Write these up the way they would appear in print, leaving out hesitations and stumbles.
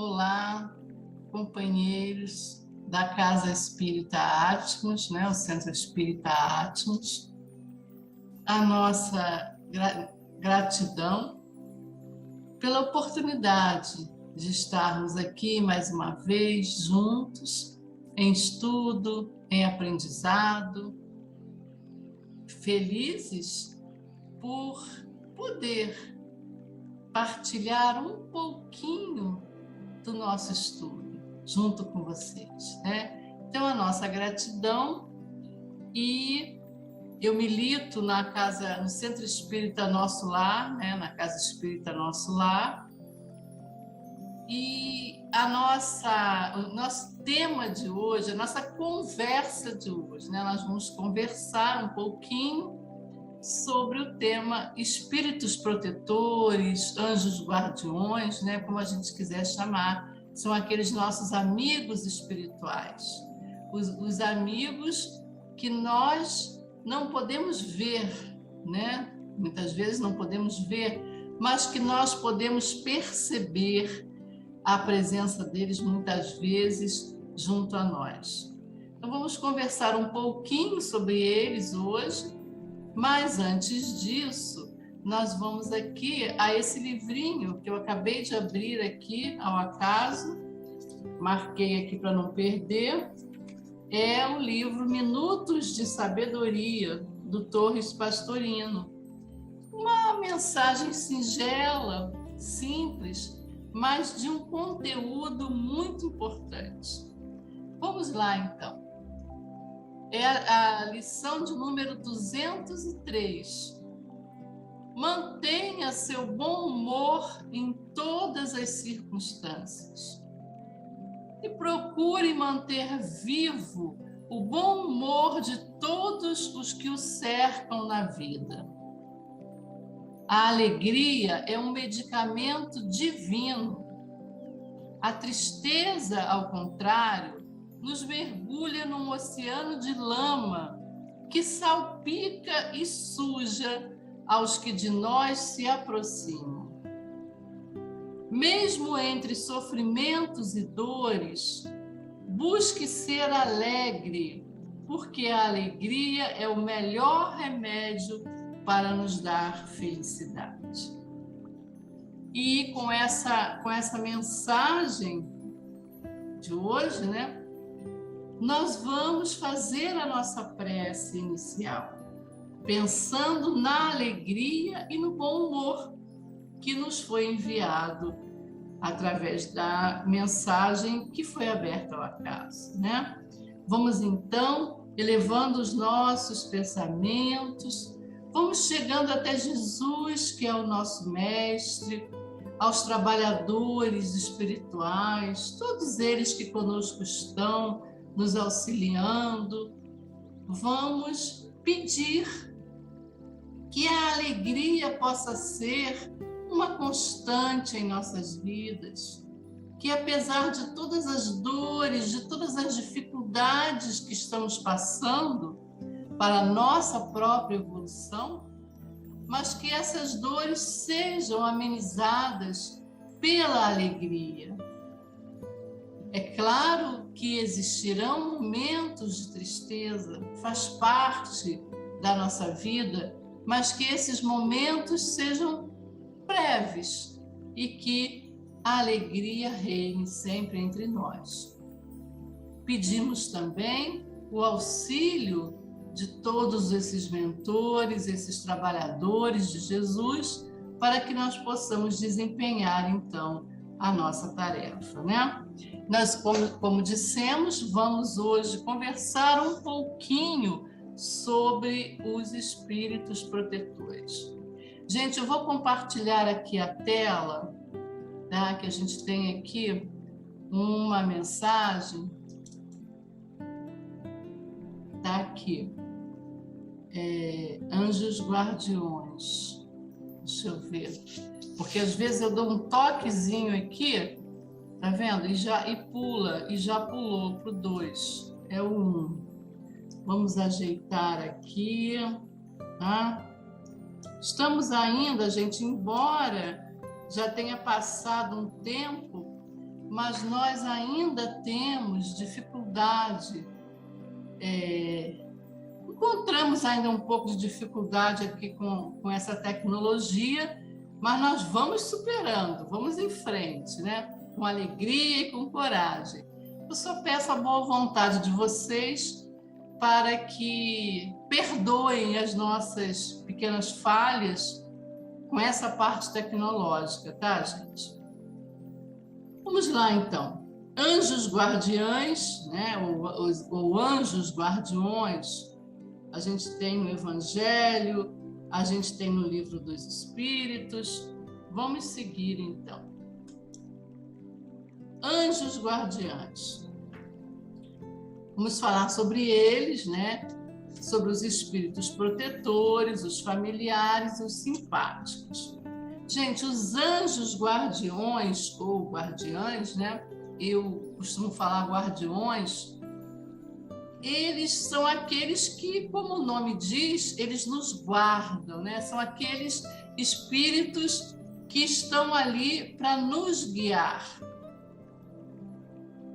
Olá, companheiros da Casa Espírita Atmos, né, o Centro Espírita Atmos. A nossa gratidão pela oportunidade de estarmos aqui mais uma vez juntos, em estudo, em aprendizado, felizes por poder partilhar um pouquinho do nosso estudo junto com vocês, né? Então, a nossa gratidão. E eu milito no Centro Espírita Nosso Lar, né? Na Casa Espírita Nosso Lar. E o nosso tema de hoje, a nossa conversa de hoje, né? Nós vamos conversar um pouquinho sobre o tema espíritos protetores, anjos guardiões, né? Como a gente quiser chamar, são aqueles nossos amigos espirituais, os amigos que nós não podemos ver, né? Muitas vezes não podemos ver, mas que nós podemos perceber a presença deles muitas vezes junto a nós. Então vamos conversar um pouquinho sobre eles hoje, mas antes disso, nós vamos aqui a esse livrinho que eu acabei de abrir aqui ao acaso, marquei aqui para não perder, é o livro Minutos de Sabedoria, do Torres Pastorino. Uma mensagem singela, simples, mas de um conteúdo muito importante. Vamos lá, então. É a lição de número 203. Mantenha seu bom humor em todas as circunstâncias. E procure manter vivo o bom humor de todos os que o cercam na vida. A alegria é um medicamento divino. A tristeza, ao contrário, nos mergulha num oceano de lama que salpica e suja aos que de nós se aproximam. Mesmo entre sofrimentos e dores, busque ser alegre, porque a alegria é o melhor remédio para nos dar felicidade. E com essa mensagem de hoje, né? Nós vamos fazer a nossa prece inicial, pensando na alegria e no bom humor que nos foi enviado através da mensagem que foi aberta ao acaso, né? Vamos então elevando os nossos pensamentos, vamos chegando até Jesus, que é o nosso mestre, aos trabalhadores espirituais, todos eles que conosco estão, nos auxiliando. Vamos pedir que a alegria possa ser uma constante em nossas vidas, que apesar de todas as dores, de todas as dificuldades que estamos passando para a nossa própria evolução, mas que essas dores sejam amenizadas pela alegria. É claro que existirão momentos de tristeza, faz parte da nossa vida, mas que esses momentos sejam breves e que a alegria reine sempre entre nós. Pedimos também o auxílio de todos esses mentores, esses trabalhadores de Jesus, para que nós possamos desempenhar, então, a nossa tarefa, né? Nós, como dissemos, vamos hoje conversar um pouquinho sobre os espíritos protetores. Gente, eu vou compartilhar aqui a tela, tá? Que a gente tem aqui uma mensagem. Tá aqui. Anjos guardiões. Deixa eu ver. Porque às vezes eu dou um toquezinho aqui, tá vendo? E já pulou pro 2. É o 1. Vamos ajeitar aqui, tá? Estamos ainda, gente, embora já tenha passado um tempo, mas nós ainda temos dificuldade, encontramos ainda um pouco de dificuldade aqui com essa tecnologia, mas nós vamos superando, vamos em frente, né? Com alegria e com coragem. Eu só peço a boa vontade de vocês para que perdoem as nossas pequenas falhas com essa parte tecnológica, tá, gente? Vamos lá, então. Anjos guardiães, né? ou anjos guardiões, a gente tem no Evangelho, a gente tem no Livro dos Espíritos. Vamos seguir, então. Anjos guardiães. Vamos falar sobre eles, né? Sobre os espíritos protetores, os familiares, os simpáticos. Gente, os anjos guardiões ou guardiães, né? Eu costumo falar guardiões. Eles são aqueles que, como o nome diz, eles nos guardam, né? São aqueles espíritos que estão ali para nos guiar.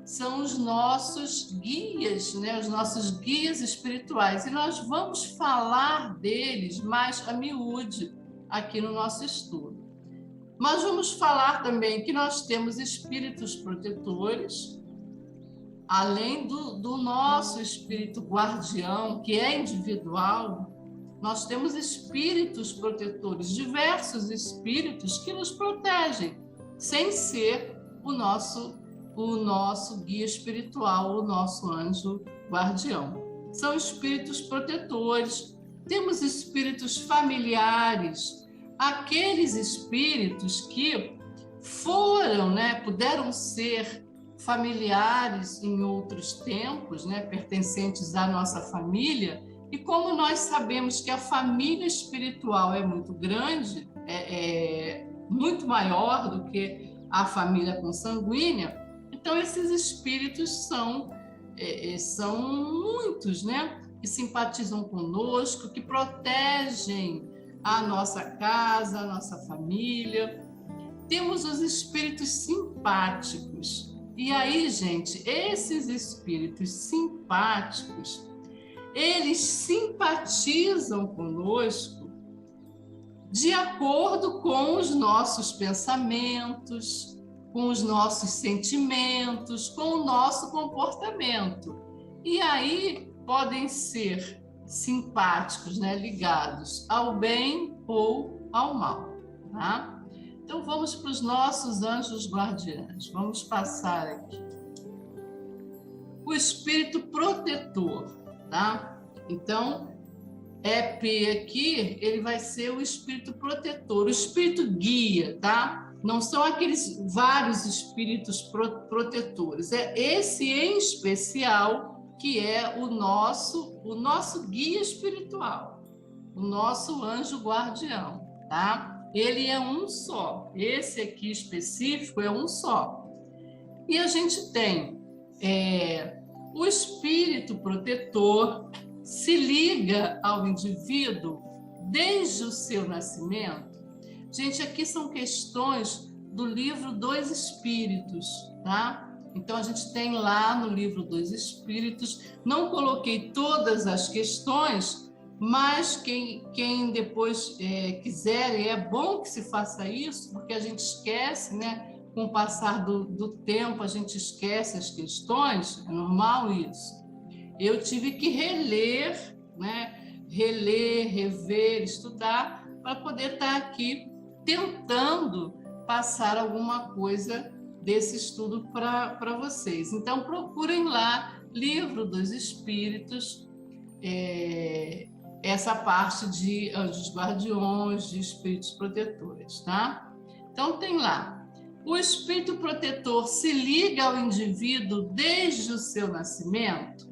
São os nossos guias, né? Os nossos guias espirituais. E nós vamos falar deles mais a miúde aqui no nosso estudo. Mas vamos falar também que nós temos espíritos protetores, além do nosso espírito guardião, que é individual. Nós temos espíritos protetores, diversos espíritos que nos protegem, sem ser o nosso guia espiritual, o nosso anjo guardião. São espíritos protetores. Temos espíritos familiares, aqueles espíritos que foram, né, puderam ser familiares em outros tempos, né, pertencentes à nossa família. E como nós sabemos que a família espiritual é muito grande, é muito maior do que a família consanguínea, então esses espíritos são muitos, né, que simpatizam conosco, que protegem a nossa casa, a nossa família. Temos os espíritos simpáticos. E aí, gente, esses espíritos simpáticos, eles simpatizam conosco de acordo com os nossos pensamentos, com os nossos sentimentos, com o nosso comportamento. E aí podem ser simpáticos, né, ligados ao bem ou ao mal, tá? Então vamos para os nossos anjos guardiães. Vamos passar aqui. O espírito protetor, tá? Então, EP aqui, ele vai ser o espírito protetor, o espírito guia, tá? Não são aqueles vários espíritos protetores, é esse em especial que é o nosso guia espiritual, o nosso anjo guardião, tá? Ele é um só, esse aqui específico é um só. E a gente tem o espírito protetor, se liga ao indivíduo desde o seu nascimento. Gente, aqui são questões do livro dos Espíritos, tá? Então, a gente tem lá no livro dos Espíritos, não coloquei todas as questões, mas quem depois quiser, e é bom que se faça isso, porque a gente esquece, né? Com o passar do tempo, a gente esquece as questões, é normal isso. Eu tive que reler, né? Rever, estudar, para poder estar aqui tentando passar alguma coisa desse estudo para vocês. Então, procurem lá, Livro dos Espíritos, essa parte de anjos guardiões, de espíritos protetores, tá? Então, tem lá. O espírito protetor se liga ao indivíduo desde o seu nascimento?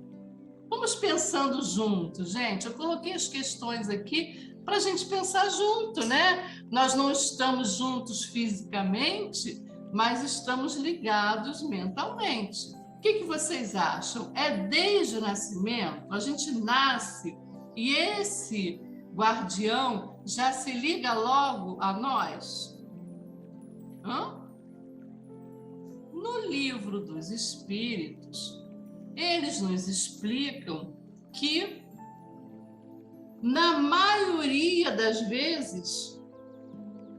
Vamos pensando juntos, gente. Eu coloquei as questões aqui para a gente pensar junto, né? Nós não estamos juntos fisicamente, mas estamos ligados mentalmente. O que vocês acham? É desde o nascimento? A gente nasce e esse guardião já se liga logo a nós? No Livro dos Espíritos, eles nos explicam que, na maioria das vezes,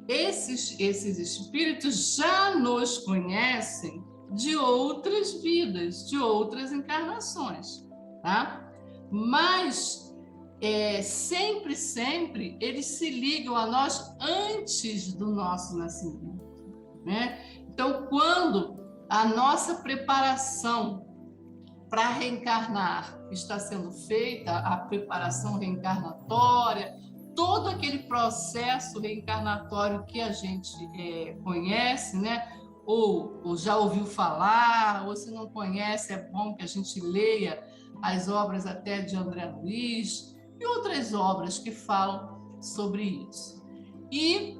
esses espíritos já nos conhecem de outras vidas, de outras encarnações, tá? Mas sempre eles se ligam a nós antes do nosso nascimento, né? Então, quando a nossa preparação para reencarnar está sendo feita, a preparação reencarnatória, todo aquele processo reencarnatório que a gente conhece, né? Ou já ouviu falar, ou se não conhece, é bom que a gente leia as obras até de André Luiz e outras obras que falam sobre isso. E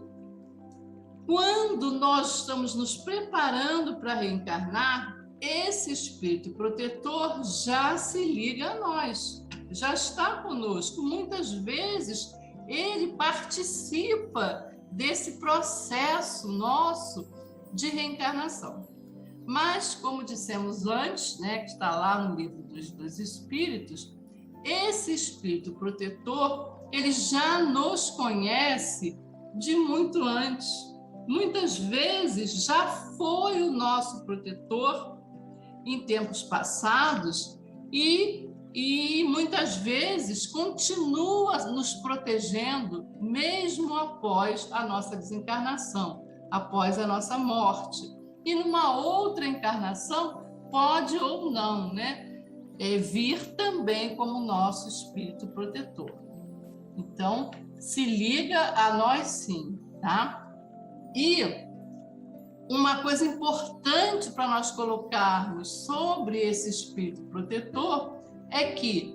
quando nós estamos nos preparando para reencarnar, esse espírito protetor já se liga a nós, já está conosco. Muitas vezes ele participa desse processo nosso de reencarnação. Mas, como dissemos antes, né, que está lá no Livro dos Espíritos, esse espírito protetor, ele já nos conhece de muito antes. Muitas vezes já foi o nosso protetor em tempos passados e muitas vezes continua nos protegendo mesmo após a nossa desencarnação, após a nossa morte. E numa outra encarnação pode ou não, né, vir também como nosso espírito protetor. Então, se liga a nós sim, tá? E uma coisa importante para nós colocarmos sobre esse espírito protetor é que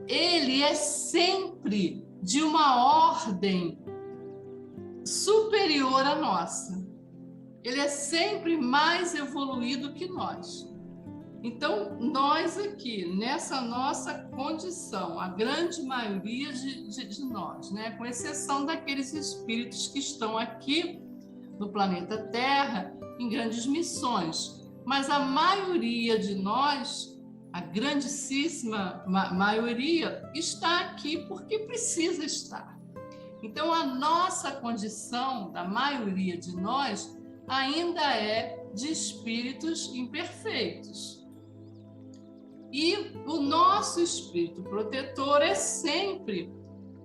ele é sempre de uma ordem superior à nossa. Ele é sempre mais evoluído que nós. Então, nós aqui, nessa nossa condição, a grande maioria de nós, né, com exceção daqueles espíritos que estão aqui no planeta Terra em grandes missões, mas a maioria de nós, a grandíssima maioria, está aqui porque precisa estar. Então, a nossa condição, da maioria de nós, ainda é de espíritos imperfeitos. E o nosso espírito protetor é sempre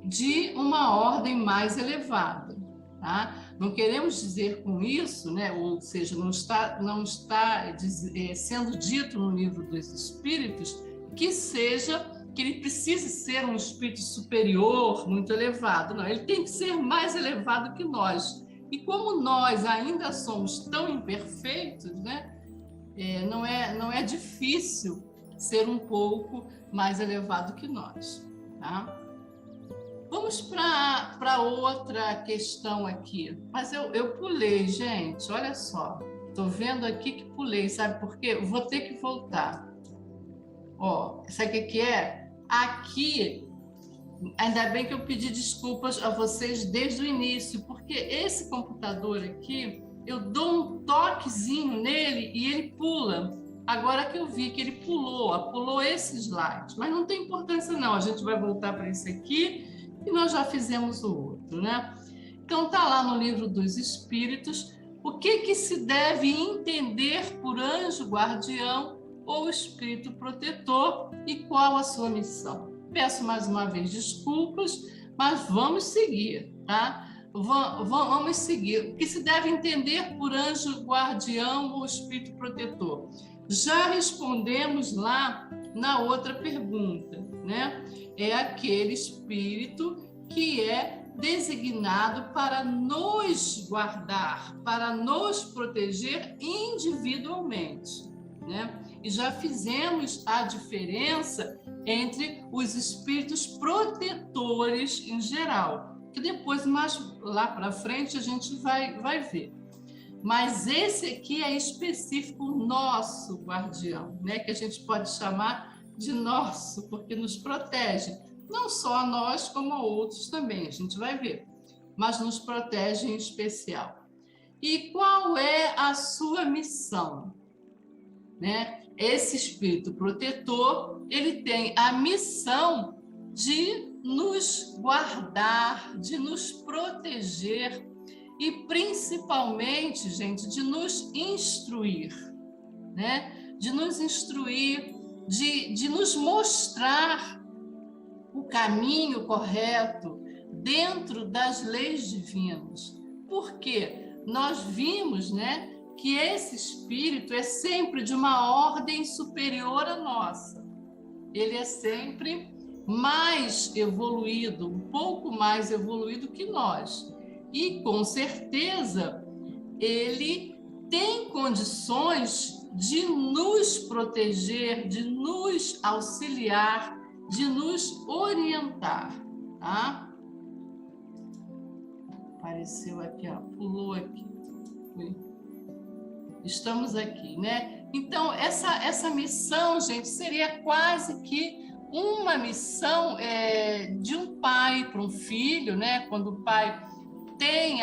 de uma ordem mais elevada, tá? Não queremos dizer com isso, né, ou seja, não está sendo dito no Livro dos Espíritos que ele precise ser um espírito superior, muito elevado. Não, ele tem que ser mais elevado que nós. E como nós ainda somos tão imperfeitos, né, não é difícil ser um pouco mais elevado que nós, tá? Vamos para outra questão aqui. Mas eu pulei, gente, olha só. Estou vendo aqui que pulei, sabe por quê? Eu vou ter que voltar. Ó, sabe o que é? Aqui, ainda bem que eu pedi desculpas a vocês desde o início, porque esse computador aqui, eu dou um toquezinho nele e ele pula. Agora que eu vi que ele pulou esse slide, mas não tem importância não, a gente vai voltar para esse aqui e nós já fizemos o outro, né? Então tá lá no Livro dos Espíritos, o que se deve entender por anjo guardião ou espírito protetor e qual a sua missão. Peço mais uma vez desculpas, mas vamos seguir, tá? Vamos seguir. O que se deve entender por anjo guardião ou espírito protetor? Já respondemos lá na outra pergunta, né? É aquele espírito que é designado para nos guardar, para nos proteger individualmente, né? E já fizemos a diferença entre os espíritos protetores em geral, que depois, mais lá para frente, a gente vai ver. Mas esse aqui é específico, nosso guardião, né? Que a gente pode chamar de nosso, porque nos protege. Não só a nós, como a outros também, a gente vai ver. Mas nos protege em especial. E qual é a sua missão? né? Esse espírito protetor, ele tem a missão de nos guardar, de nos proteger e principalmente, gente, de nos instruir, né? De nos instruir, de nos mostrar o caminho correto dentro das leis divinas. Porque nós vimos, né, que esse espírito é sempre de uma ordem superior à nossa. Ele é sempre mais evoluído, um pouco mais evoluído que nós. E, com certeza, ele tem condições de nos proteger, de nos auxiliar, de nos orientar, tá? Apareceu aqui, ó, pulou aqui. Estamos aqui, né? Então, essa missão, gente, seria quase que uma missão de um pai para um filho, né? Quando o pai tem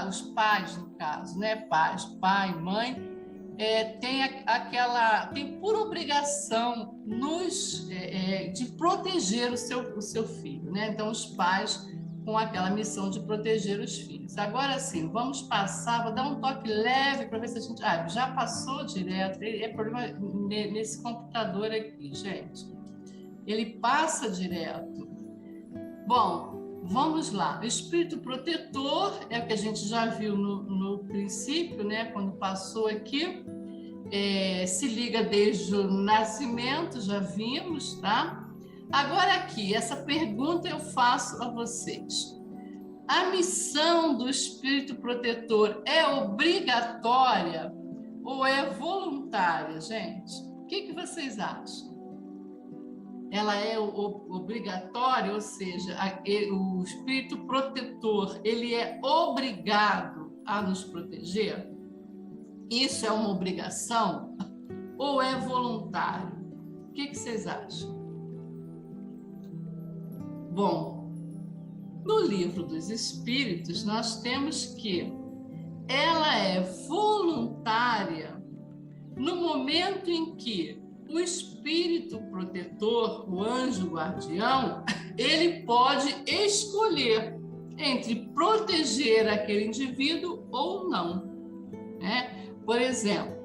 os pais, no caso, né? Pais, pai, mãe, tem por obrigação de proteger o seu filho, né? Então, os pais com aquela missão de proteger os filhos. Agora sim, vamos passar, vou dar um toque leve para ver se a gente... já passou direto, é problema nesse computador aqui, gente. Ele passa direto. Bom, vamos lá. O espírito protetor é o que a gente já viu no princípio, né? Quando passou aqui, se liga desde o nascimento, já vimos, tá? Agora aqui, essa pergunta eu faço a vocês. A missão do espírito protetor é obrigatória ou é voluntária, gente? O que vocês acham? Ela é obrigatória, ou seja, o espírito protetor, ele é obrigado a nos proteger? Isso é uma obrigação ou é voluntário? O que vocês acham? Bom, no Livro dos Espíritos, nós temos que ela é voluntária no momento em que o espírito protetor, o anjo guardião, ele pode escolher entre proteger aquele indivíduo ou não, né? Por exemplo,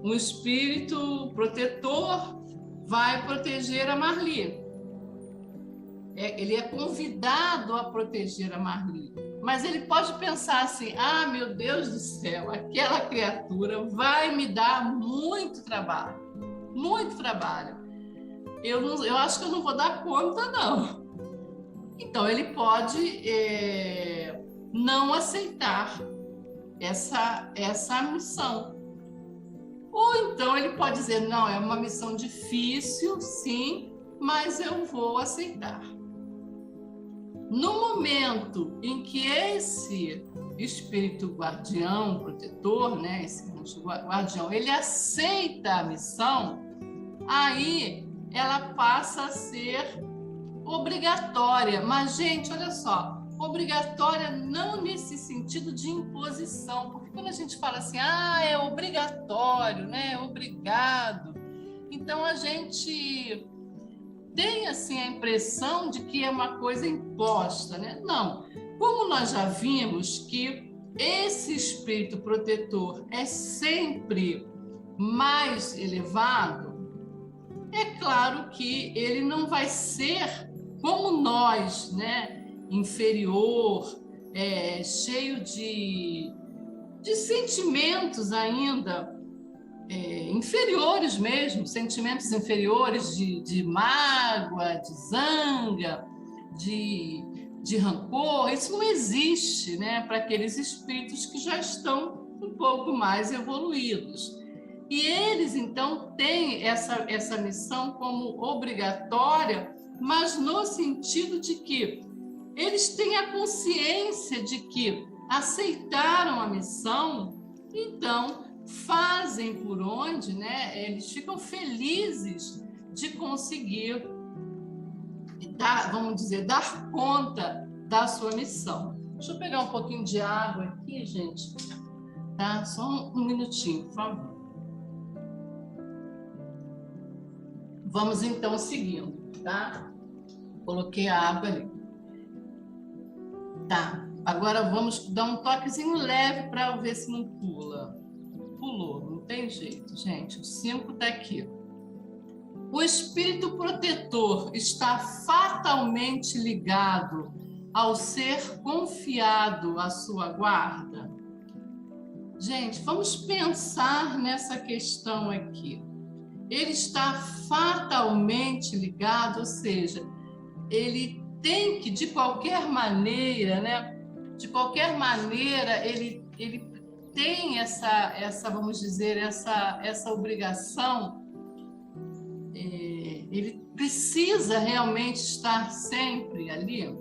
um espírito protetor vai proteger a Marli. Ele é convidado a proteger a Marli, mas ele pode pensar assim: meu Deus do céu, aquela criatura vai me dar muito trabalho. Eu acho que eu não vou dar conta, não. Então, ele pode não aceitar essa missão. Ou então ele pode dizer: não, é uma missão difícil, sim, mas eu vou aceitar. No momento em que esse espírito guardião, protetor, né, esse anjo guardião, ele aceita a missão, aí ela passa a ser obrigatória. Mas, gente, olha só, obrigatória não nesse sentido de imposição, porque quando a gente fala assim, é obrigatório, né, obrigado, então a gente tem assim a impressão de que é uma coisa imposta, né? Não. Como nós já vimos que esse espírito protetor é sempre mais elevado, é claro que ele não vai ser como nós, né? Inferior, cheio de sentimentos ainda inferiores mesmo, sentimentos inferiores de mágoa, de zanga, de rancor. Isso não existe, né, para aqueles espíritos que já estão um pouco mais evoluídos. E eles, então, têm essa missão como obrigatória, mas no sentido de que eles têm a consciência de que aceitaram a missão, então fazem por onde, né? Eles ficam felizes de conseguir dar conta da sua missão. Deixa eu pegar um pouquinho de água aqui, gente, tá? Só um minutinho, por favor. Vamos então seguindo, tá? Coloquei a água ali. Tá, agora vamos dar um toquezinho leve para ver se não pula. Pulou, não tem jeito, gente. O 5 está aqui. O espírito protetor está fatalmente ligado ao ser confiado à sua guarda? Gente, vamos pensar nessa questão aqui. Ele está fatalmente ligado, ou seja, ele tem que, de qualquer maneira, né? De qualquer maneira, ele tem essa, vamos dizer, essa obrigação. Ele precisa realmente estar sempre ali.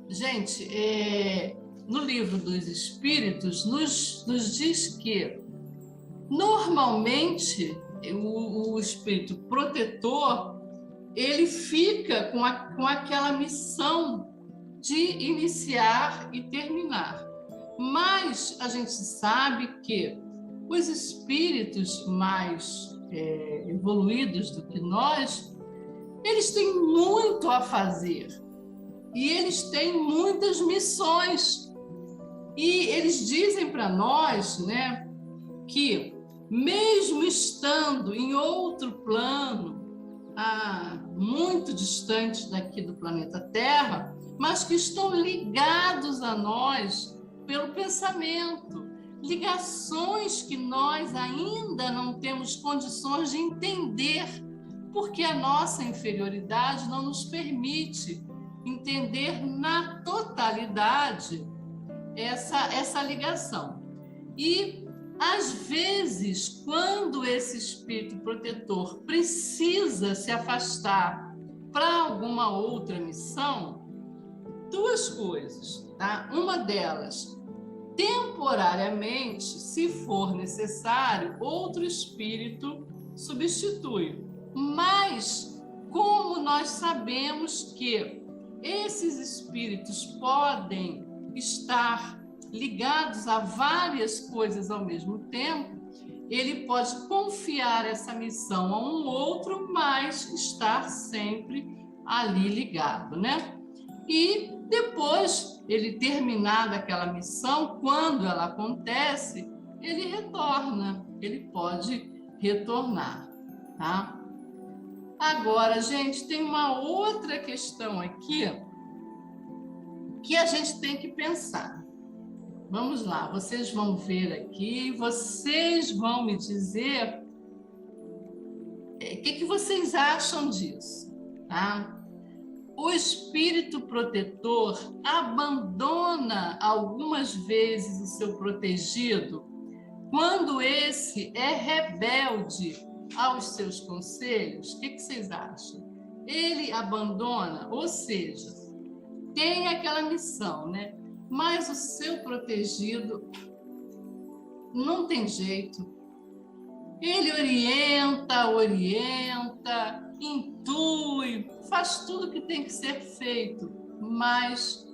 Gente, no livro dos Espíritos nos diz que normalmente o espírito protetor ele fica com aquela missão de iniciar e terminar. Mas a gente sabe que os espíritos mais evoluídos do que nós, eles têm muito a fazer e eles têm muitas missões. E eles dizem para nós, né, que mesmo estando em outro plano, muito distante daqui do planeta Terra, mas que estão ligados a nós pelo pensamento, ligações que nós ainda não temos condições de entender, porque a nossa inferioridade não nos permite entender na totalidade essa ligação. E, às vezes, quando esse espírito protetor precisa se afastar para alguma outra missão, duas coisas, tá? Uma delas, temporariamente, se for necessário, outro espírito substitui. Mas, como nós sabemos que esses espíritos podem estar ligados a várias coisas ao mesmo tempo, ele pode confiar essa missão a um outro, mas estar sempre ali ligado, né? E depois ele terminar daquela missão, quando ela acontece, ele retorna, ele pode retornar, tá? Agora, gente, tem uma outra questão aqui que a gente tem que pensar. Vamos lá, vocês vão ver aqui, vocês vão me dizer o que vocês acham disso, tá? O espírito protetor abandona algumas vezes o seu protegido quando esse é rebelde aos seus conselhos. O que vocês acham? Ele abandona, ou seja, tem aquela missão, né? Mas o seu protegido não tem jeito. Ele orienta, intui, faz tudo que tem que ser feito, mas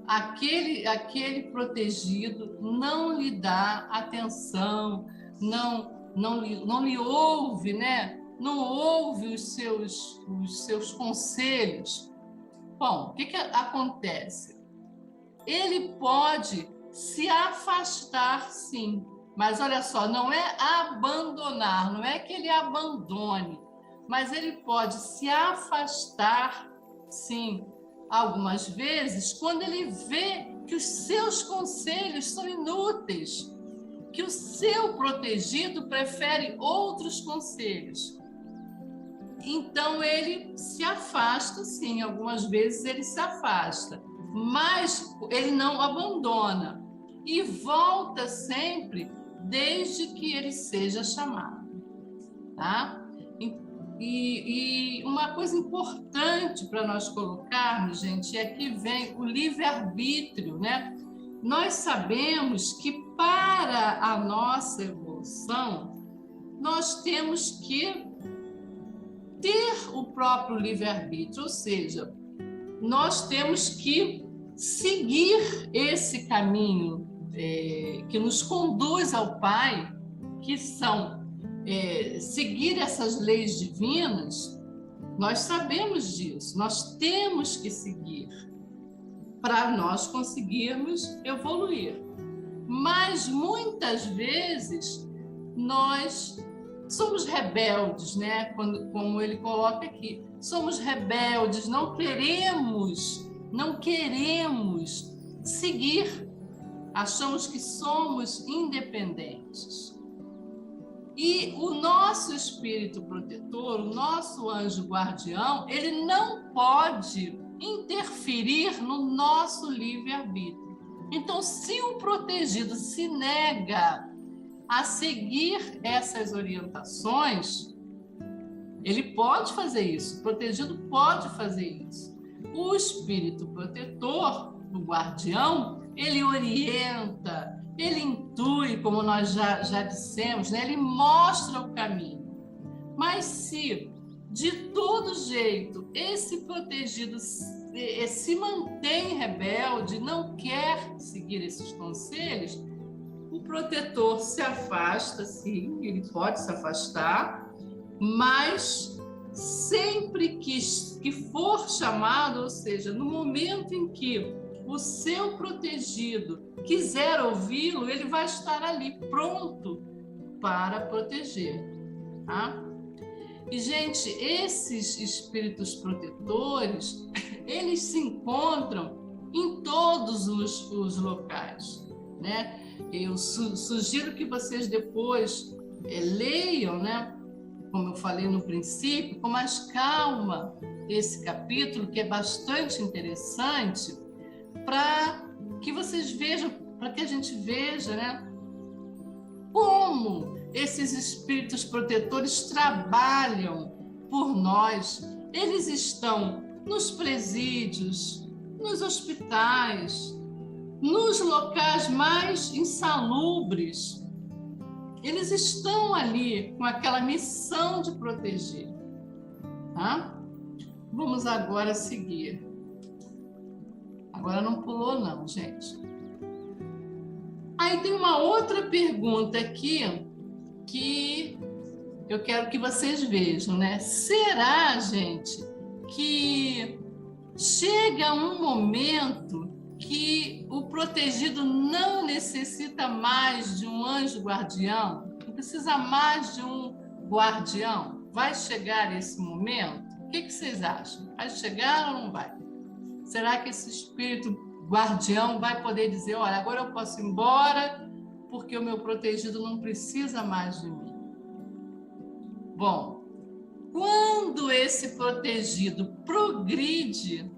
aquele protegido não lhe dá atenção, não lhe ouve, né? Não ouve os seus conselhos. Bom, o que acontece? Ele pode se afastar, sim, mas olha só, não é abandonar, não é que ele abandone, mas ele pode se afastar, sim, algumas vezes, quando ele vê que os seus conselhos são inúteis, que o seu protegido prefere outros conselhos. Então, ele se afasta, sim, algumas vezes ele se afasta, mas ele não abandona e volta sempre desde que ele seja chamado, tá? E uma coisa importante para nós colocarmos, gente, é que vem o livre-arbítrio, né? Nós sabemos que para a nossa evolução, nós temos que ter o próprio livre-arbítrio, ou seja, nós temos que seguir esse caminho que nos conduz ao Pai, que são seguir essas leis divinas, nós sabemos disso, nós temos que seguir para nós conseguirmos evoluir. Mas muitas vezes nós somos rebeldes, né? Como ele coloca aqui, somos rebeldes, não queremos seguir, achamos que somos independentes. E o nosso espírito protetor, o nosso anjo guardião, ele não pode interferir no nosso livre-arbítrio. Então, se o protegido se nega a seguir essas orientações, ele pode fazer isso, o protegido pode fazer isso. O espírito protetor, o guardião, ele orienta, ele intui, como nós já dissemos, né? Ele mostra o caminho. Mas se, de todo jeito, esse protegido se mantém rebelde, não quer seguir esses conselhos, o protetor se afasta, sim, ele pode se afastar, mas sempre que for chamado, ou seja, no momento em que o seu protegido quiser ouvi-lo, ele vai estar ali pronto para proteger, tá? E, gente, esses espíritos protetores, eles se encontram em todos os locais, né? Eu sugiro que vocês depois leiam, né? Como eu falei no princípio, com mais calma esse capítulo, que é bastante interessante, para que vocês vejam, para que a gente veja, né? Como esses espíritos protetores trabalham por nós. Eles estão nos presídios, nos hospitais, nos locais mais insalubres. Eles estão ali com aquela missão de proteger, tá? Vamos agora seguir. Agora não pulou não, gente. Aí tem uma outra pergunta aqui que eu quero que vocês vejam, né? Será, gente, que chega um momento que o protegido não necessita mais de um anjo guardião? Não precisa mais de um guardião? Vai chegar esse momento? O que vocês acham? Vai chegar ou não vai? Será que esse espírito guardião vai poder dizer, olha, agora eu posso ir embora porque o meu protegido não precisa mais de mim? Bom, quando esse protegido progride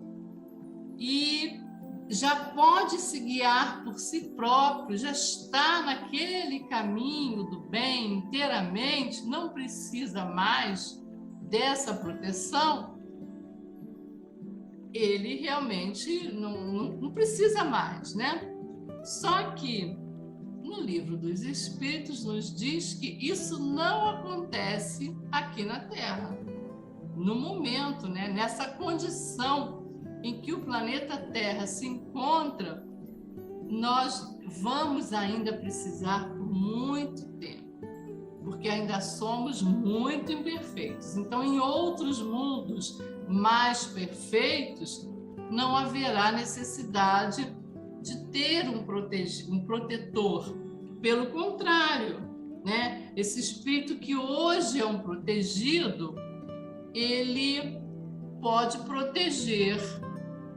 e já pode se guiar por si próprio, já está naquele caminho do bem inteiramente, não precisa mais dessa proteção, ele realmente não precisa mais, né? Só que no Livro dos Espíritos nos diz que isso não acontece aqui na Terra. No momento, né? Nessa condição em que o planeta Terra se encontra, nós vamos ainda precisar por muito tempo, porque ainda somos muito imperfeitos. Então, em outros mundos mais perfeitos, não haverá necessidade de ter um protetor. Pelo contrário, né? Esse espírito que hoje é um protegido, ele pode proteger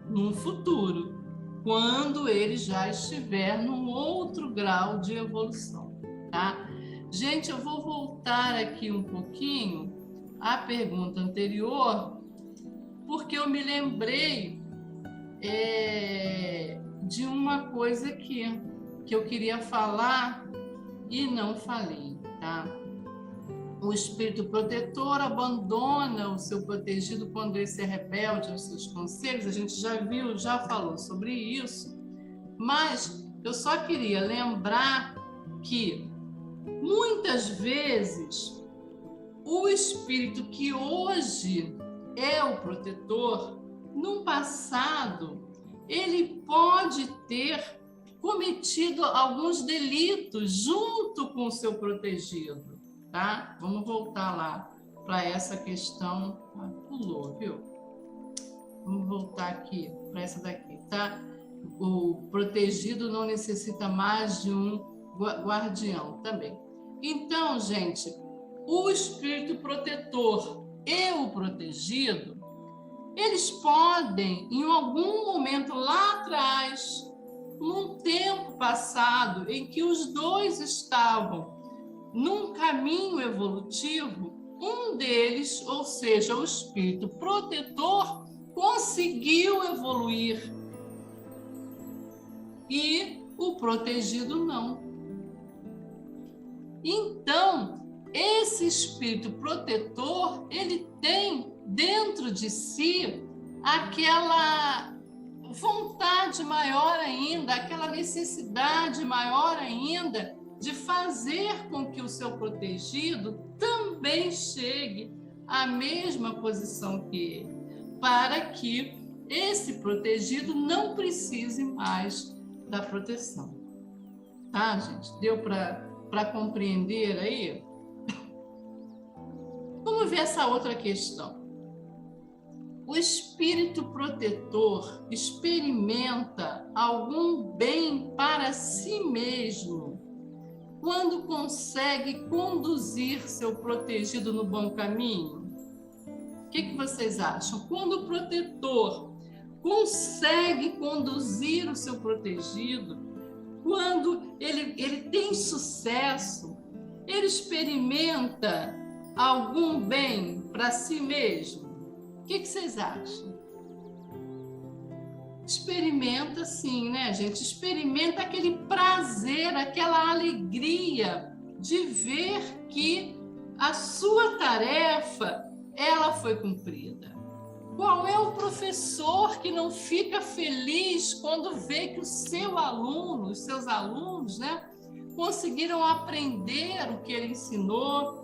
no futuro, quando ele já estiver num outro grau de evolução, tá? Gente, eu vou voltar aqui um pouquinho à pergunta anterior, porque eu me lembrei de uma coisa que eu queria falar e não falei, tá? O espírito protetor abandona o seu protegido quando esse é rebelde aos seus conselhos. A gente já falou sobre isso, mas eu só queria lembrar que muitas vezes o espírito que hoje é o protetor, no passado, ele pode ter cometido alguns delitos junto com o seu protegido. tá? Vamos voltar lá para essa questão. Pulou, viu? Vamos voltar aqui para essa daqui, tá? O protegido não necessita mais de um guardião também. Então, gente, o espírito protetor e o protegido, eles podem, em algum momento lá atrás, num tempo passado, em que os dois estavam num caminho evolutivo, um deles, ou seja, o espírito protetor, conseguiu evoluir e o protegido não. Então, esse espírito protetor, ele tem dentro de si aquela vontade maior ainda, aquela necessidade maior ainda de fazer com que o seu protegido também chegue à mesma posição que ele, para que esse protegido não precise mais da proteção. Tá, gente? Deu para compreender aí? Vamos ver essa outra questão. O espírito protetor experimenta algum bem para si mesmo quando consegue conduzir seu protegido no bom caminho? O que vocês acham? Quando o protetor consegue conduzir o seu protegido, quando ele tem sucesso, ele experimenta algum bem para si mesmo? O que vocês acham? Experimenta sim, né, gente? Experimenta aquele prazer, aquela alegria de ver que a sua tarefa, ela foi cumprida. Qual é o professor que não fica feliz quando vê que o seu aluno, os seus alunos, né, conseguiram aprender o que ele ensinou?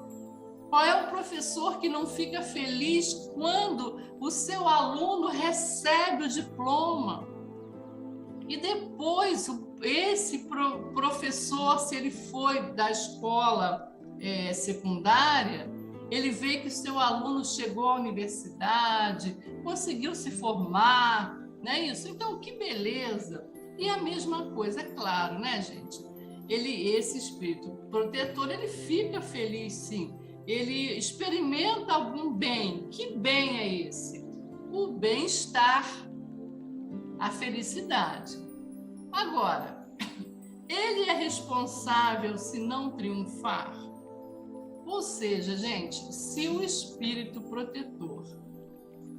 Qual é o professor que não fica feliz quando o seu aluno recebe o diploma? E depois, esse professor, se ele foi da escola secundária, ele vê que o seu aluno chegou à universidade, conseguiu se formar, não é isso? Então, que beleza! E a mesma coisa, é claro, né, gente? Esse espírito protetor, ele fica feliz, sim. Ele experimenta algum bem. Que bem é esse? O bem-estar, a felicidade. Agora, ele é responsável se não triunfar? Ou seja, gente, se o espírito protetor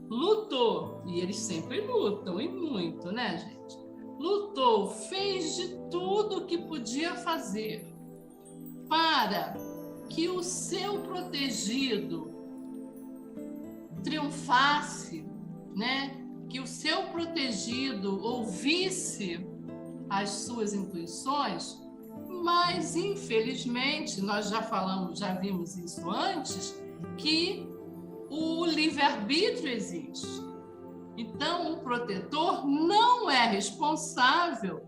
lutou, e eles sempre lutam, e muito, né, gente? Lutou, fez de tudo o que podia fazer para que o seu protegido triunfasse, né? Que o seu protegido ouvisse as suas intuições, mas, infelizmente, nós já vimos isso antes, que o livre-arbítrio existe. Então, o protetor não é responsável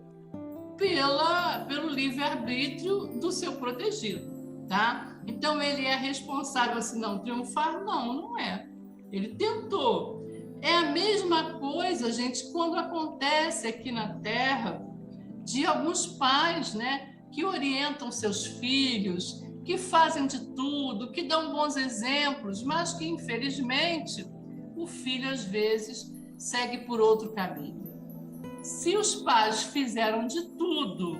pelo livre-arbítrio do seu protegido, tá? Então, ele é responsável se não triunfar? Não, não é. Ele tentou. É a mesma coisa, gente, quando acontece aqui na Terra de alguns pais, né, que orientam seus filhos, que fazem de tudo, que dão bons exemplos, mas que, infelizmente, o filho, às vezes, segue por outro caminho. Se os pais fizeram de tudo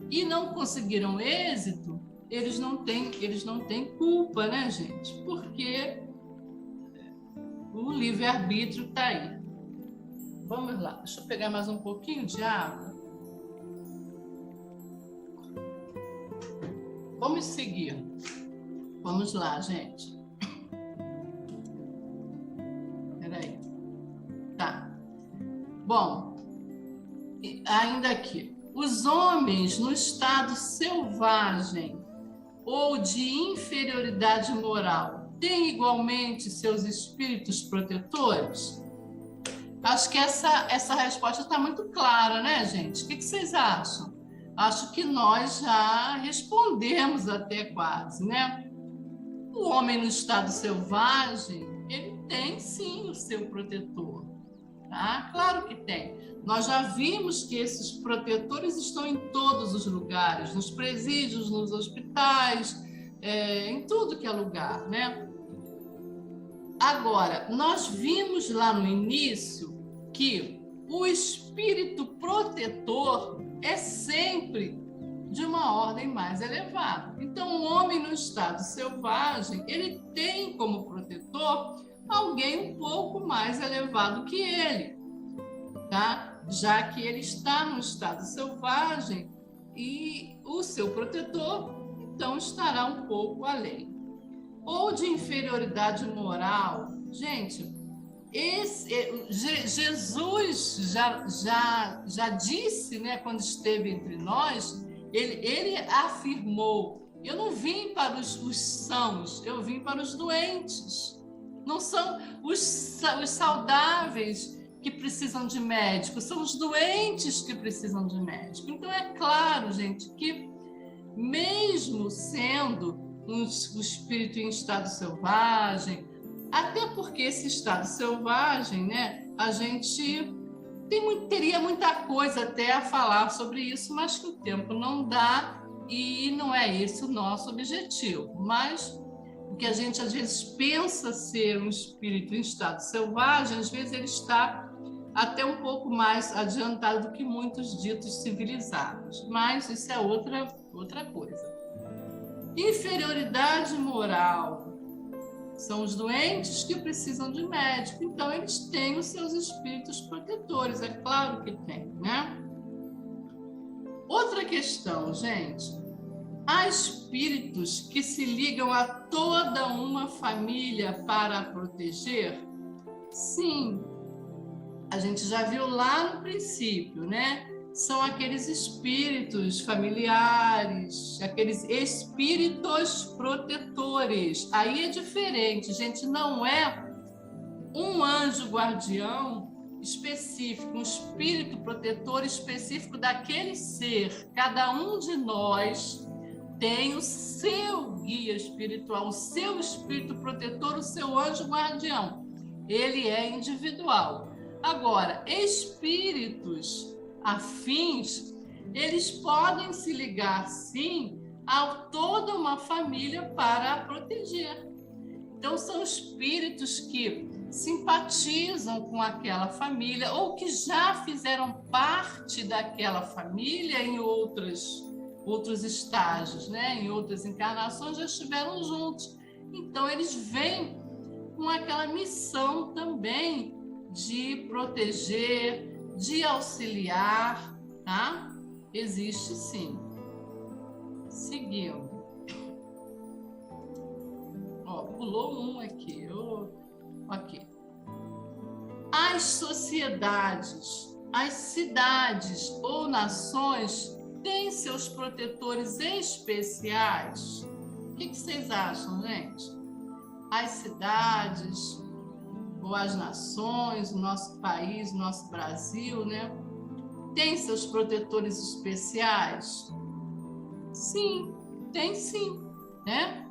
e não conseguiram êxito, eles não têm culpa, né, gente? Porque o livre-arbítrio está aí. Vamos lá, deixa eu pegar mais um pouquinho de água. Vamos seguir. Vamos lá, gente. Peraí. Tá. Bom, ainda aqui. Os homens no estado selvagem ou de inferioridade moral têm igualmente seus espíritos protetores? Acho que essa resposta está muito clara, né, gente? O que vocês acham? acho que nós já respondemos até quase, né? O homem no estado selvagem, ele tem sim o seu protetor, tá? Claro que tem. Nós já vimos que esses protetores estão em todos os lugares, nos presídios, nos hospitais, em tudo que é lugar, né? Agora, nós vimos lá no início que o espírito protetor é sempre de uma ordem mais elevada. Então, o homem no estado selvagem, ele tem como protetor alguém um pouco mais elevado que ele, tá? Já que ele está no estado selvagem e o seu protetor, então, estará um pouco além. Ou de inferioridade moral. Gente, Jesus já disse, né, quando esteve entre nós, ele afirmou: eu não vim para os sãos, eu vim para os doentes. Não são os saudáveis que precisam de médico, são os doentes que precisam de médico. Então, é claro, gente, que mesmo sendo um espírito em estado selvagem, até porque esse estado selvagem, né, a gente teria muita coisa até a falar sobre isso, mas que o tempo não dá e não é esse o nosso objetivo. Mas o que a gente às vezes pensa ser um espírito em estado selvagem, às vezes ele está até um pouco mais adiantado do que muitos ditos civilizados. Mas isso é outra coisa. Inferioridade moral. São os doentes que precisam de médico, então eles têm os seus espíritos protetores, é claro que tem, né? Outra questão, gente. Há espíritos que se ligam a toda uma família para a proteger? Sim. A gente já viu lá no princípio, né? São aqueles espíritos familiares, aqueles espíritos protetores. Aí é diferente, gente, não é um anjo guardião específico, um espírito protetor específico daquele ser. Cada um de nós tem o seu guia espiritual, o seu espírito protetor, o seu anjo guardião. Ele é individual. Agora, espíritos afins, eles podem se ligar, sim, a toda uma família para a proteger. Então, são espíritos que simpatizam com aquela família ou que já fizeram parte daquela família em outros estágios, né? Em outras encarnações já estiveram juntos. Então, eles vêm com aquela missão também de proteger, de auxiliar, tá? Existe sim. Seguindo. Ó, pulou um aqui. Ok. As sociedades, as cidades ou nações têm seus protetores especiais? O que vocês acham, gente? As cidades ou as nações, o nosso país, o nosso Brasil, né? Tem seus protetores especiais? Sim, tem sim, né?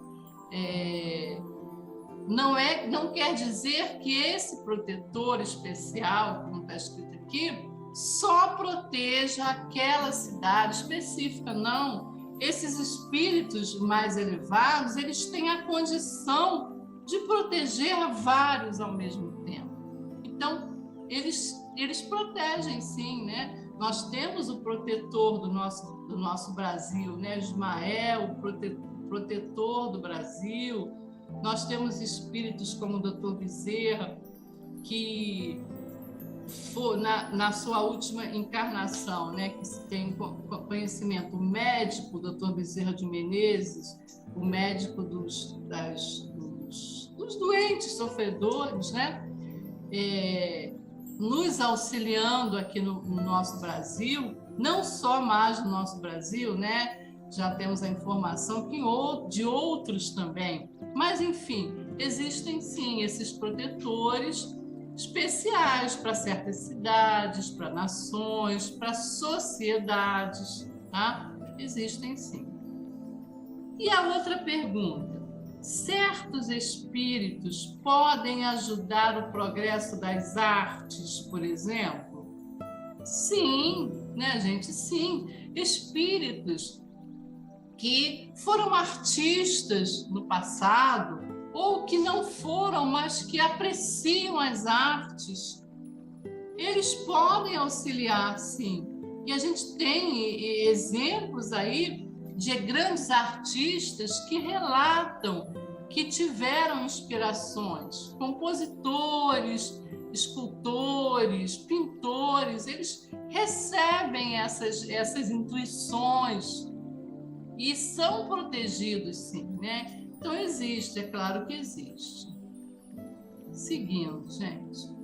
Não quer dizer que esse protetor especial, como está escrito aqui, só proteja aquela cidade específica, não. Esses espíritos mais elevados, eles têm a condição de proteger vários ao mesmo tempo. Então, eles protegem sim, né? Nós temos o protetor do nosso Brasil, né? Ismael, o protetor do Brasil. Nós temos espíritos como o Dr. Bezerra, que foi na sua última encarnação, né? Que se tem conhecimento, o médico, o Dr. Bezerra de Menezes, o médico dos doentes, sofredores, né? Nos auxiliando aqui no nosso Brasil, não só mais no nosso Brasil, né? Já temos a informação que de outros também. Mas, enfim, existem sim esses protetores especiais para certas cidades, para nações, para sociedades, tá? Existem sim. E a outra pergunta: certos espíritos podem ajudar o progresso das artes, por exemplo? Sim, né, gente? Sim. Espíritos que foram artistas no passado ou que não foram, mas que apreciam as artes, eles podem auxiliar, sim. E a gente tem exemplos aí de grandes artistas que relatam que tiveram inspirações, compositores, escultores, pintores, eles recebem essas intuições e são protegidos, sim, né? Então existe, é claro que existe. Seguindo, gente.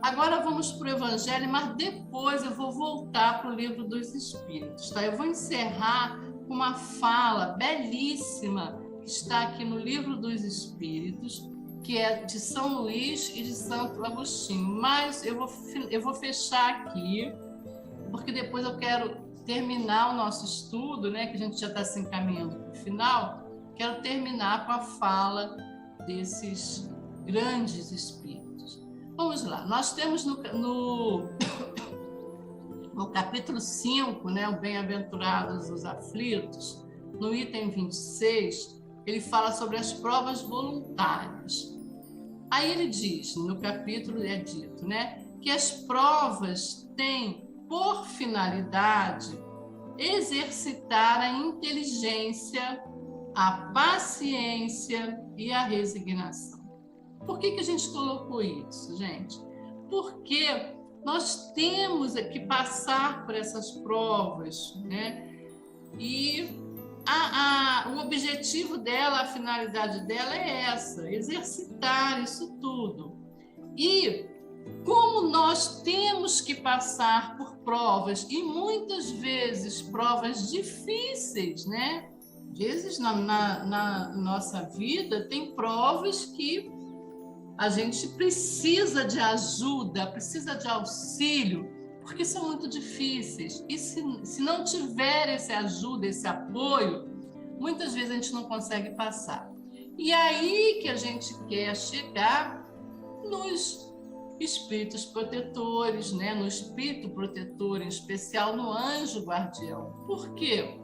Agora vamos para o Evangelho, mas depois eu vou voltar para o Livro dos Espíritos, tá? Eu vou encerrar com uma fala belíssima que está aqui no Livro dos Espíritos, que é de São Luís e de Santo Agostinho. Mas eu vou fechar aqui, porque depois eu quero terminar o nosso estudo, né? Que a gente já está se encaminhando para o final. Quero terminar com a fala desses grandes espíritos. Vamos lá, nós temos no capítulo 5, né, o Bem-aventurados os aflitos, no item 26, ele fala sobre as provas voluntárias. Aí ele diz, no capítulo é dito, né, que as provas têm por finalidade exercitar a inteligência, a paciência e a resignação. Por que a gente colocou isso, gente? Porque nós temos que passar por essas provas, né? E o objetivo dela, a finalidade dela é essa, exercitar isso tudo. E como nós temos que passar por provas, e muitas vezes provas difíceis, né? Às vezes na nossa vida tem provas que a gente precisa de ajuda, precisa de auxílio, porque são muito difíceis. E se não tiver essa ajuda, esse apoio, muitas vezes a gente não consegue passar. E aí que a gente quer chegar nos espíritos protetores, né? No espírito protetor, em especial no anjo guardião. Por quê?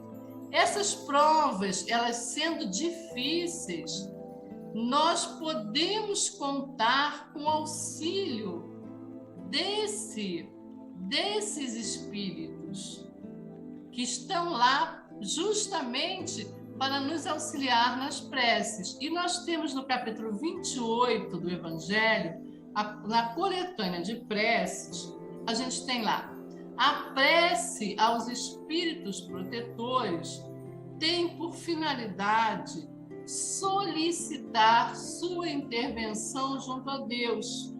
Essas provas, elas sendo difíceis, nós podemos contar com o auxílio desses espíritos que estão lá justamente para nos auxiliar nas preces. E nós temos no capítulo 28 do Evangelho, na coletânea de preces, a gente tem lá: a prece aos espíritos protetores tem por finalidade solicitar sua intervenção junto a Deus,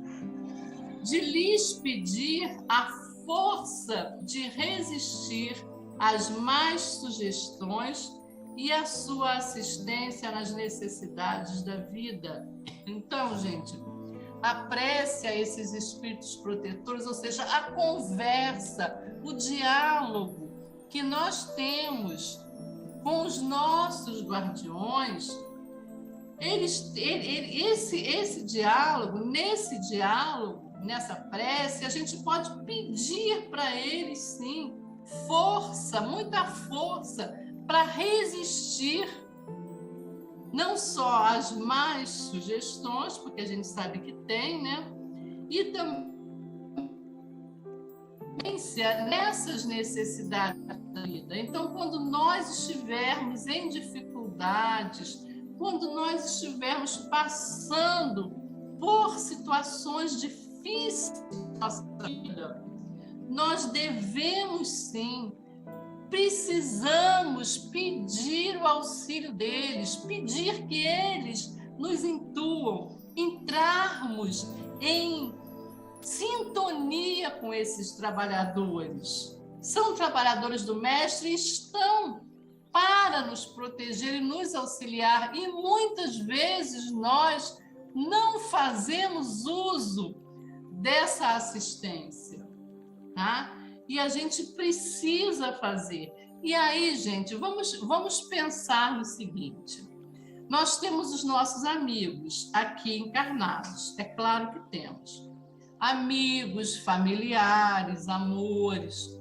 de lhes pedir a força de resistir às más sugestões e a sua assistência nas necessidades da vida. Então, gente, a prece a esses espíritos protetores, ou seja, a conversa, o diálogo que nós temos com os nossos guardiões, esse diálogo, nesse diálogo, nessa prece, a gente pode pedir para eles, sim, força, muita força, para resistir não só às más sugestões, porque a gente sabe que tem, né? E também nessas necessidades da vida. Então, quando nós estivermos em dificuldades, quando nós estivermos passando por situações difíceis na nossa vida, nós devemos sim, precisamos pedir o auxílio deles, pedir que eles nos intuam, entrarmos em sintonia com esses trabalhadores. São trabalhadores do Mestre e estão para nos proteger e nos auxiliar. E muitas vezes nós não fazemos uso dessa assistência, tá? e a gente precisa fazer. E aí, gente, vamos pensar no seguinte: nós temos os nossos amigos aqui encarnados, é claro que temos. Amigos, familiares, amores.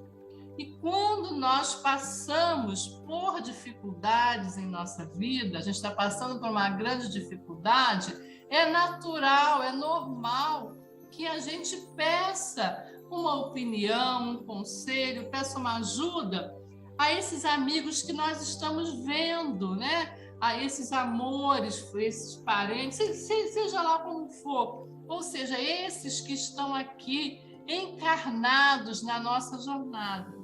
E quando nós passamos por dificuldades em nossa vida, a gente está passando por uma grande dificuldade, é natural, é normal que a gente peça uma opinião, um conselho, peça uma ajuda a esses amigos que nós estamos vendo, né? A esses amores, esses parentes, seja lá como for. Ou seja, esses que estão aqui encarnados na nossa jornada.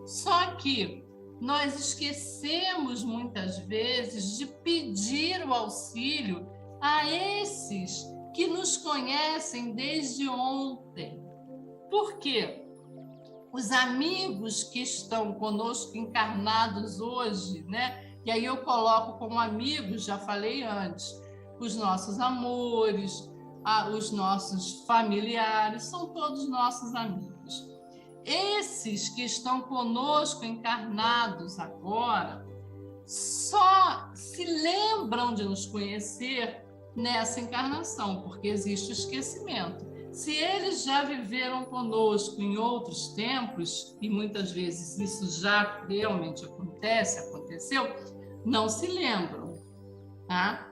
Só que nós esquecemos muitas vezes de pedir o auxílio a esses que nos conhecem desde ontem. Por quê? Os amigos que estão conosco encarnados hoje, né? E aí eu coloco como amigos, já falei antes, os nossos amores, os nossos familiares, são todos nossos amigos. Esses que estão conosco encarnados agora só se lembram de nos conhecer nessa encarnação, porque existe o esquecimento. Se eles já viveram conosco em outros tempos, e muitas vezes isso já realmente aconteceu, não se lembram, tá?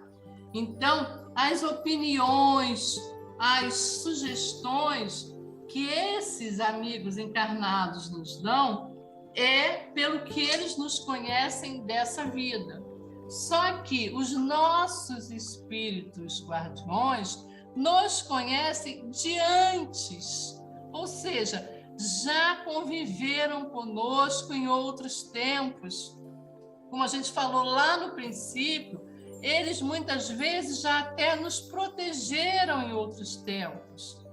Então, as opiniões, as sugestões que esses amigos encarnados nos dão é pelo que eles nos conhecem dessa vida. Só que os nossos espíritos guardiões nos conhecem de antes, ou seja, já conviveram conosco em outros tempos. Como a gente falou lá no princípio, eles muitas vezes já até nos protegeram em outros tempos.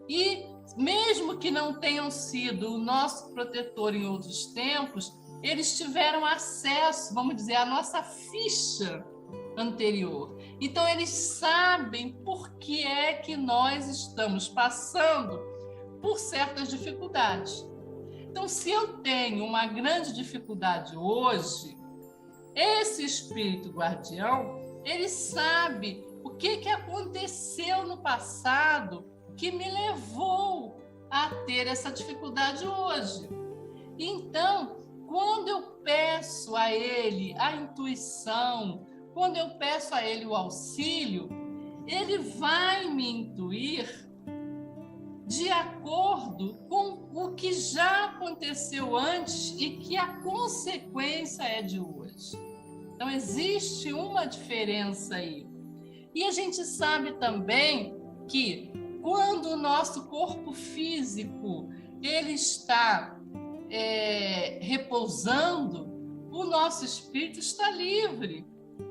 E mesmo que não tenham sido o nosso protetor em outros tempos, eles tiveram acesso, vamos dizer, à nossa ficha anterior. Então, eles sabem por que é que nós estamos passando por certas dificuldades. Então, se eu tenho uma grande dificuldade hoje, esse espírito guardião, ele sabe o que aconteceu no passado que me levou a ter essa dificuldade hoje. Então, quando eu peço a ele a intuição, quando eu peço a ele o auxílio, ele vai me intuir de acordo com o que já aconteceu antes e que a consequência é de hoje. Então, existe uma diferença aí. E a gente sabe também que quando o nosso corpo físico ele está repousando, o nosso espírito está livre.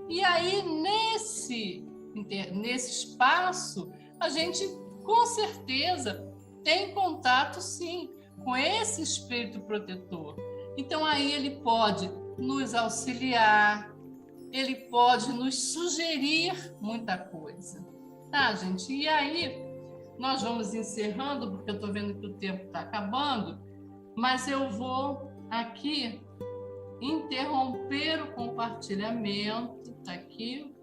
E aí, nesse espaço, a gente, com certeza, tem contato, sim, com esse espírito protetor. Então, aí ele pode nos auxiliar, ele pode nos sugerir muita coisa. Tá, gente? E aí, nós vamos encerrando, porque eu estou vendo que o tempo está acabando, mas eu vou aqui interromper o compartilhamento, tá aqui.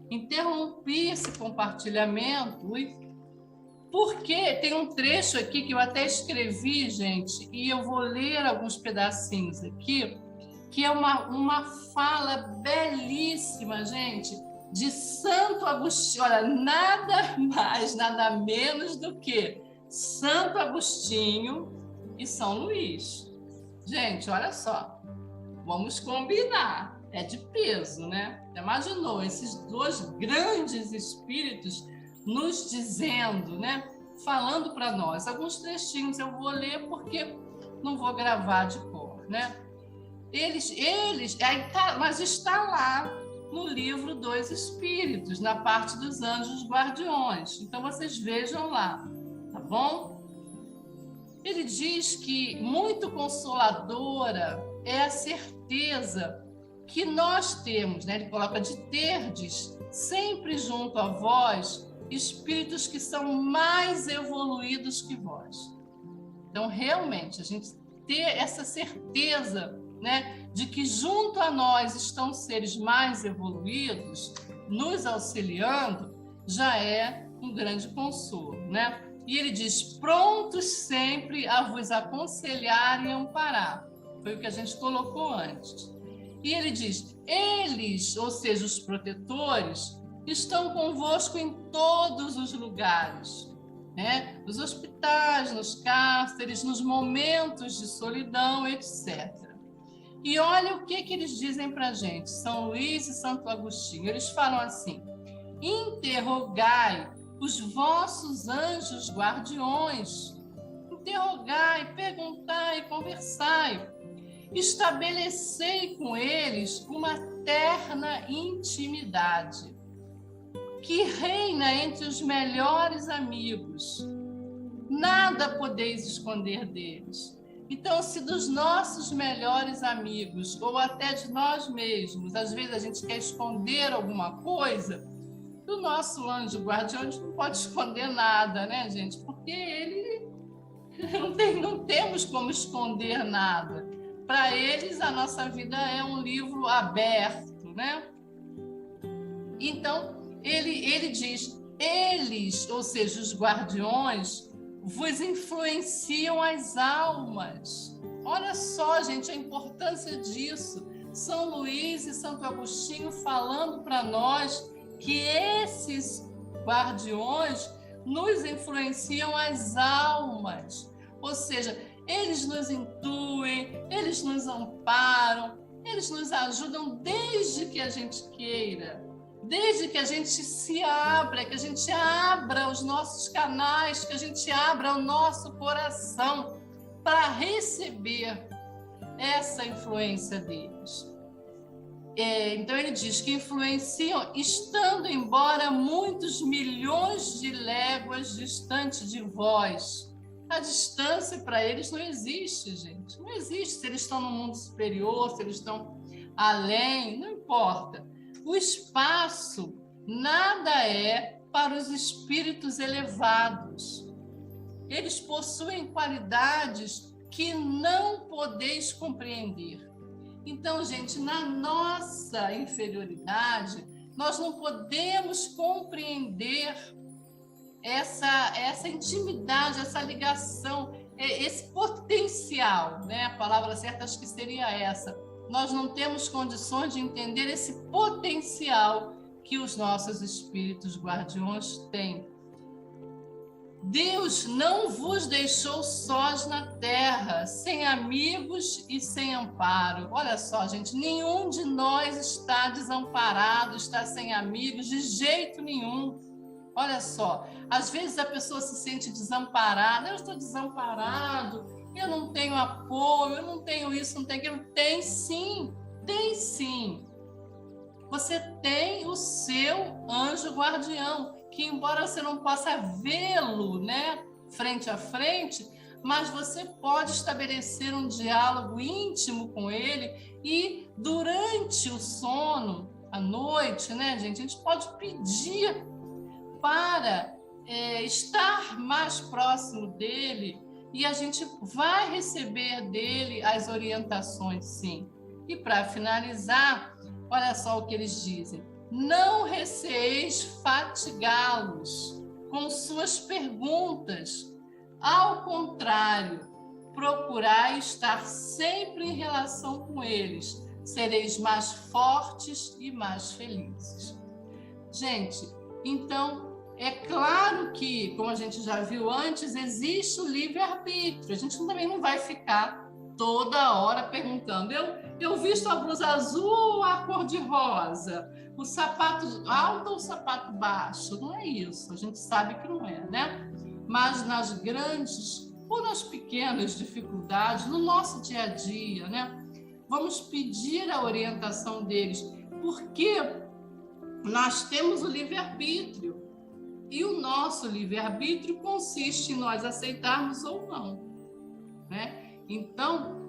Interrompi esse compartilhamento, porque tem um trecho aqui que eu até escrevi, gente, e eu vou ler alguns pedacinhos aqui, que é uma fala belíssima, gente, de Santo Agostinho. Olha, nada mais, nada menos do que Santo Agostinho e São Luís. Gente, olha só, vamos combinar, é de peso, né? Imaginou esses dois grandes espíritos nos dizendo, né? Falando para nós. Alguns trechinhos eu vou ler porque não vou gravar de cor, né? Mas está lá no livro dos Espíritos, na parte dos anjos guardiões. Então, vocês vejam lá, tá bom? Ele diz que muito consoladora é a certeza que nós temos, né? Ele coloca de terdes sempre junto a vós espíritos que são mais evoluídos que vós. Então, realmente, a gente ter essa certeza, né, de que junto a nós estão seres mais evoluídos, nos auxiliando, já é um grande consolo, né? E ele diz, prontos sempre a vos aconselhar e amparar. Foi o que a gente colocou antes. E ele diz, eles, ou seja, os protetores, estão convosco em todos os lugares, né? Nos hospitais, nos cárceres, nos momentos de solidão, etc. E olha o que eles dizem para a gente, São Luís e Santo Agostinho. Eles falam assim, interrogai os vossos anjos guardiões, interrogai, perguntai, conversai, estabelecei com eles uma terna intimidade, que reina entre os melhores amigos. Nada podeis esconder deles. Então, se dos nossos melhores amigos, ou até de nós mesmos, às vezes a gente quer esconder alguma coisa, do nosso anjo guardião a gente não pode esconder nada, né, gente? Porque ele não temos como esconder nada. Para eles, a nossa vida é um livro aberto, né? Então, ele diz, eles, ou seja, os guardiões, vos influenciam as almas. Olha só, gente, a importância disso. São Luís e Santo Agostinho falando para nós que esses guardiões nos influenciam as almas. Ou seja, eles nos intuem, eles nos amparam, eles nos ajudam desde que a gente queira. Desde que a gente se abra, que a gente abra os nossos canais, que a gente abra o nosso coração para receber essa influência deles. Então ele diz que influenciam, estando embora muitos milhões de léguas distante de vós. A distância para eles não existe, gente. Não existe se eles estão no mundo superior, se eles estão além, não importa. O espaço nada é para os espíritos elevados. Eles possuem qualidades que não podeis compreender. Então, gente, na nossa inferioridade, nós não podemos compreender essa intimidade, essa ligação, esse potencial, né? A palavra certa acho que seria essa. Nós não temos condições de entender esse potencial que os nossos espíritos guardiões têm. Deus não vos deixou sós na terra, sem amigos e sem amparo. Olha só, gente, nenhum de nós está desamparado, está sem amigos, de jeito nenhum. Olha só, às vezes a pessoa se sente desamparada, eu estou desamparado, eu não tenho apoio, eu não tenho isso, não tenho aquilo. Tem sim, tem sim. Você tem o seu anjo guardião, que embora você não possa vê-lo, né, frente a frente, mas você pode estabelecer um diálogo íntimo com ele e durante o sono, à noite, né, gente, a gente pode pedir para estar mais próximo dele e a gente vai receber dele as orientações, sim. E para finalizar, olha só o que eles dizem. Não receeis fatigá-los com suas perguntas. Ao contrário, procurai estar sempre em relação com eles. Sereis mais fortes e mais felizes. Gente, então, é claro que, como a gente já viu antes, existe o livre-arbítrio. A gente também não vai ficar toda hora perguntando, eu visto a blusa azul ou a cor de rosa? O sapato alto ou o sapato baixo? Não é isso, a gente sabe que não é, né? Mas nas grandes ou nas pequenas dificuldades, no nosso dia a dia, né? Vamos pedir a orientação deles, porque nós temos o livre-arbítrio. E o nosso livre-arbítrio consiste em nós aceitarmos ou não, né? Então,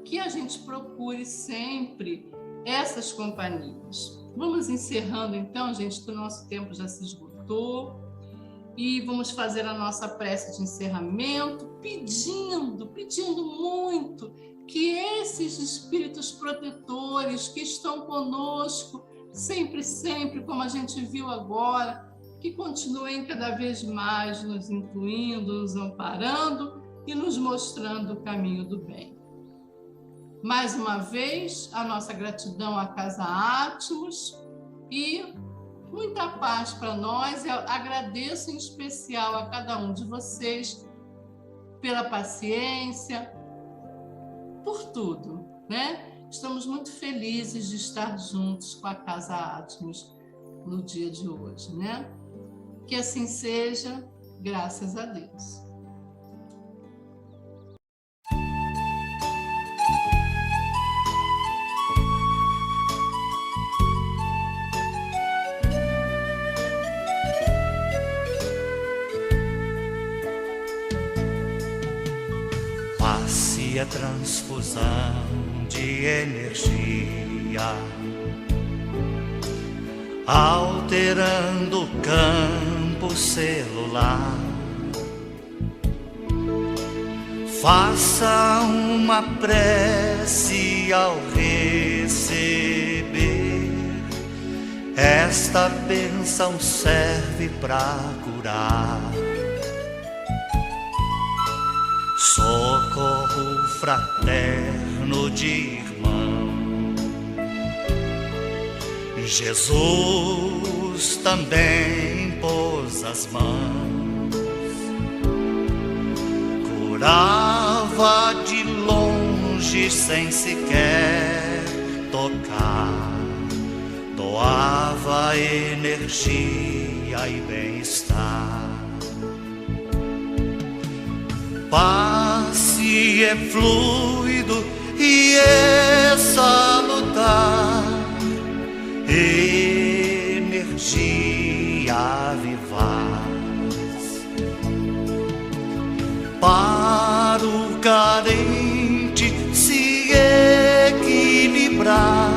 que a gente procure sempre essas companhias. Vamos encerrando então, gente, que o nosso tempo já se esgotou. E vamos fazer a nossa prece de encerramento, pedindo muito que esses espíritos protetores que estão conosco, sempre, como a gente viu agora, que continuem cada vez mais nos incluindo, nos amparando e nos mostrando o caminho do bem. Mais uma vez, a nossa gratidão à Casa Atmos e muita paz para nós. Eu agradeço em especial a cada um de vocês pela paciência, por tudo, né? Estamos muito felizes de estar juntos com a Casa Atmos no dia de hoje, né? Que assim seja, graças a Deus. Passe a transfusão de energia, alterando o campo celular. Faça uma prece ao receber. Esta bênção serve para curar. Socorro fraterno de irmão. Jesus também pôs as mãos, curava de longe sem sequer tocar, doava energia e bem-estar. Passe é fluido e é salutar, energia vivaz. Para o carente se equilibrar,